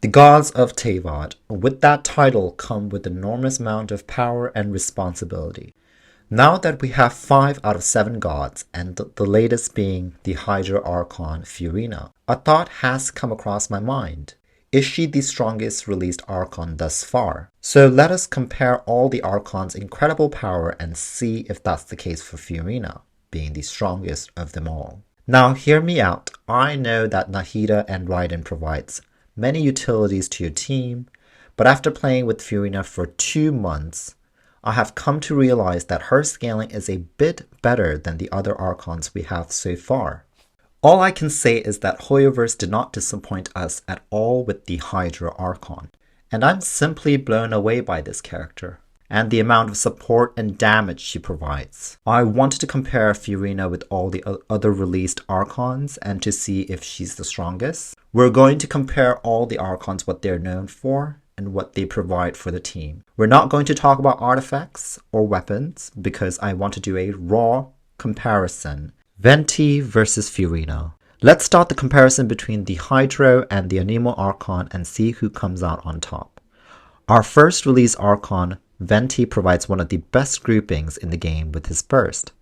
The gods of Teyvat. With that title come with an enormous amount of power and responsibility. Now that we have 5 out of 7 gods, and the latest being the Hydra Archon Furina, a thought has come across my mind. Is she the strongest released Archon thus far? So let us compare all the Archons' incredible power and see if that's the case for Furina, being the strongest of them all. Now hear me out. I know that Nahida and Raiden provides many utilities to your team, but after playing with Furina for 2 months, I have come to realize that her scaling is a bit better than the other Archons we have so far. All I can say is that Hoyoverse did not disappoint us at all with the Hydra Archon, and I'm simply blown away by this character and the amount of support and damage she provides. I wanted to compare Furina with all the other released Archons and to see if she's the strongest. We're going to compare all the Archons, what they're known for and what they provide for the team. We're not going to talk about artifacts or weapons because I want to do a raw comparison. Venti versus Furina. Let's start the comparison between the Hydro and the Anemo Archon and see who comes out on top. Our first release Archon, Venti, provides one of the best groupings in the game with his burst,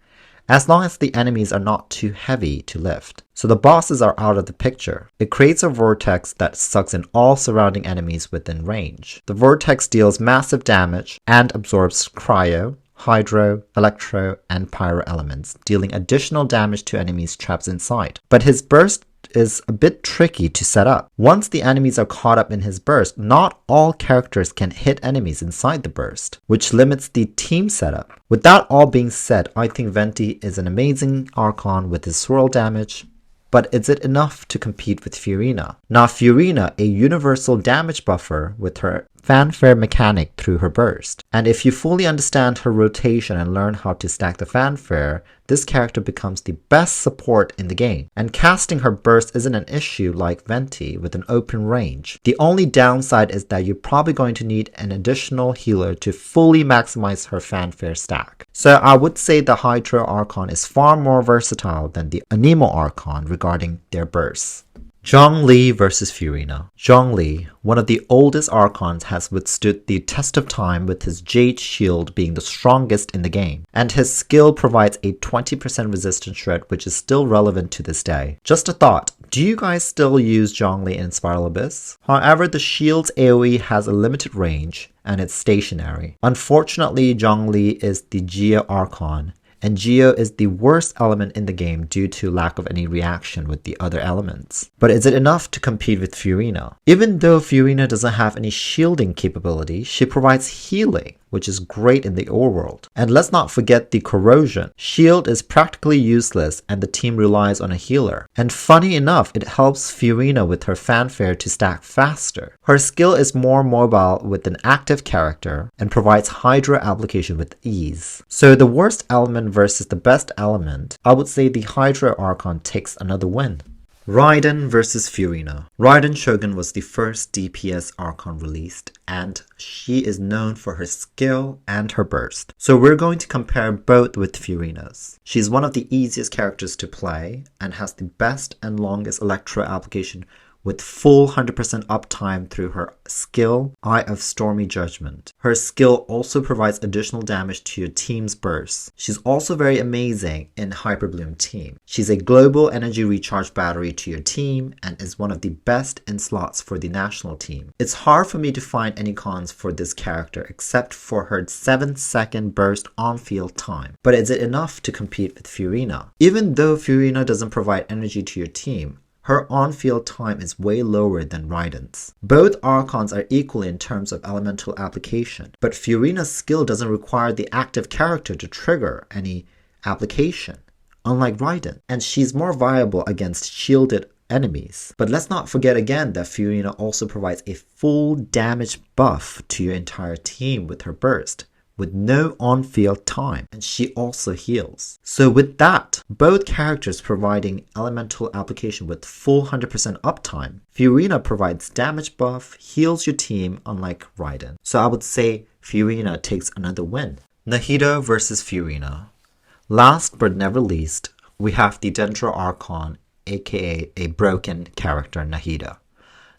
as long as the enemies are not too heavy to lift, so the bosses are out of the picture. It creates a vortex that sucks in all surrounding enemies within range. The vortex deals massive damage and absorbs cryo, hydro, electro, and pyro elements, dealing additional damage to enemies trapped inside. But his burst is a bit tricky to set up. Once the enemies are caught up in his burst, not all characters can hit enemies inside the burst, which limits the team setup. With that all being said, I think Venti is an amazing Archon with his swirl damage, but is it enough to compete with Furina? Now Furina, a universal damage buffer with her fanfare mechanic through her burst. And if you fully understand her rotation and learn how to stack the fanfare, this character becomes the best support in the game. And casting her burst isn't an issue like Venti with an open range. The only downside is that you're probably going to need an additional healer to fully maximize her fanfare stack. So I would say the Hydra Archon is far more versatile than the Anemo Archon regarding their bursts. Zhongli versus Furina. Zhongli, one of the oldest Archons, has withstood the test of time with his Jade Shield being the strongest in the game, and his skill provides a 20% resistance shred which is still relevant to this day. Just a thought, do you guys still use Zhongli in Spiral Abyss? However, the shield's AoE has a limited range and it's stationary. Unfortunately, Zhongli is the Geo Archon, and Geo is the worst element in the game due to lack of any reaction with the other elements. But is it enough to compete with Furina? Even though Furina doesn't have any shielding capability, she provides healing, which is great in the overworld. And let's not forget the corrosion. Shield is practically useless and the team relies on a healer. And funny enough, it helps Furina with her fanfare to stack faster. Her skill is more mobile with an active character and provides Hydra application with ease. So the worst element versus the best element, I would say the Hydra Archon takes another win. Raiden versus Furina. Raiden Shogun was the first DPS Archon released, and she is known for her skill and her burst. So we're going to compare both with Furina's. She's one of the easiest characters to play and has the best and longest electro application with full 100% uptime through her skill, Eye of Stormy Judgment. Her skill also provides additional damage to your team's bursts. She's also very amazing in Hyper Bloom team. She's a global energy recharge battery to your team and is one of the best in slots for the national team. It's hard for me to find any cons for this character except for her 7-second burst on-field time. But is it enough to compete with Furina? Even though Furina doesn't provide energy to your team, her on-field time is way lower than Raiden's. Both Archons are equal in terms of elemental application, but Furina's skill doesn't require the active character to trigger any application, unlike Raiden, and she's more viable against shielded enemies. But let's not forget again that Furina also provides a full damage buff to your entire team with her burst, with no on-field time, and she also heals. So with that, both characters providing elemental application with full 100% uptime, Furina provides damage buff, heals your team, unlike Raiden. So I would say Furina takes another win. Nahida versus Furina. Last but never least, we have the Dendro Archon, aka a broken character Nahida.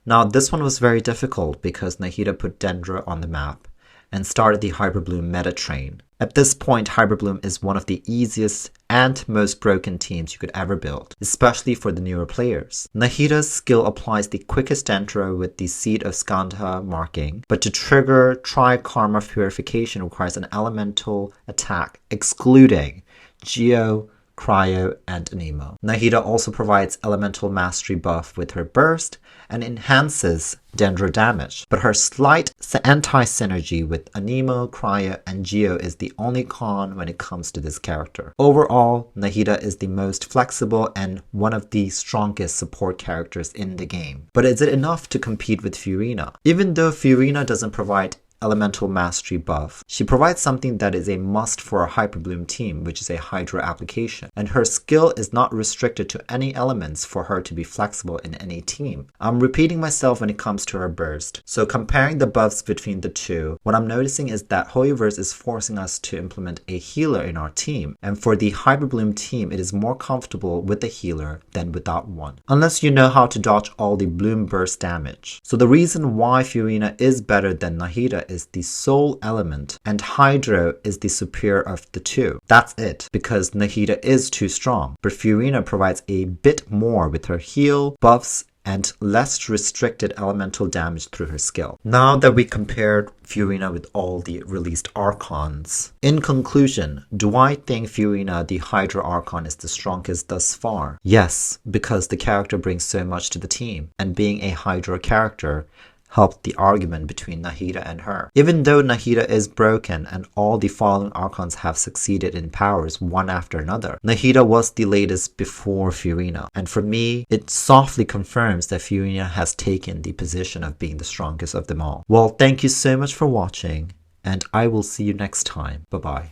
Now this one was very difficult because Nahida put Dendra on the map and started the Hyperbloom meta train. At this point, Hyperbloom is one of the easiest and most broken teams you could ever build, especially for the newer players. Nahida's skill applies the quickest Dendra with the Seed of Skandha marking, but to trigger Tri-Karma Purification requires an elemental attack excluding Geo, Cryo, and Anemo. Nahida also provides elemental mastery buff with her burst and enhances Dendro damage, but her slight anti-synergy with Anemo, Cryo, and Geo is the only con when it comes to this character. Overall, Nahida is the most flexible and one of the strongest support characters in the game. But is it enough to compete with Furina? Even though Furina doesn't provide elemental mastery buff, she provides something that is a must for a Hyperbloom team, which is a Hydro application, and her skill is not restricted to any elements for her to be flexible in any team. I'm repeating myself when it comes to her burst, so comparing the buffs between the two, what I'm noticing is that Hoyoverse is forcing us to implement a healer in our team, and for the Hyperbloom team it is more comfortable with a healer than without one, unless you know how to dodge all the bloom burst damage. So the reason why Furina is better than Nahida is the soul element and Hydro is the superior of the two. That's it, because Nahida is too strong, but Furina provides a bit more with her heal, buffs, and less restricted elemental damage through her skill. Now that we compared Furina with all the released Archons, in conclusion, do I think Furina, the Hydra Archon, is the strongest thus far? Yes, because the character brings so much to the team, and being a Hydra character helped the argument between Nahida and her. Even though Nahida is broken and all the following Archons have succeeded in powers one after another, Nahida was the latest before Furina, and for me, it softly confirms that Furina has taken the position of being the strongest of them all. Well, thank you so much for watching, and I will see you next time. Bye bye.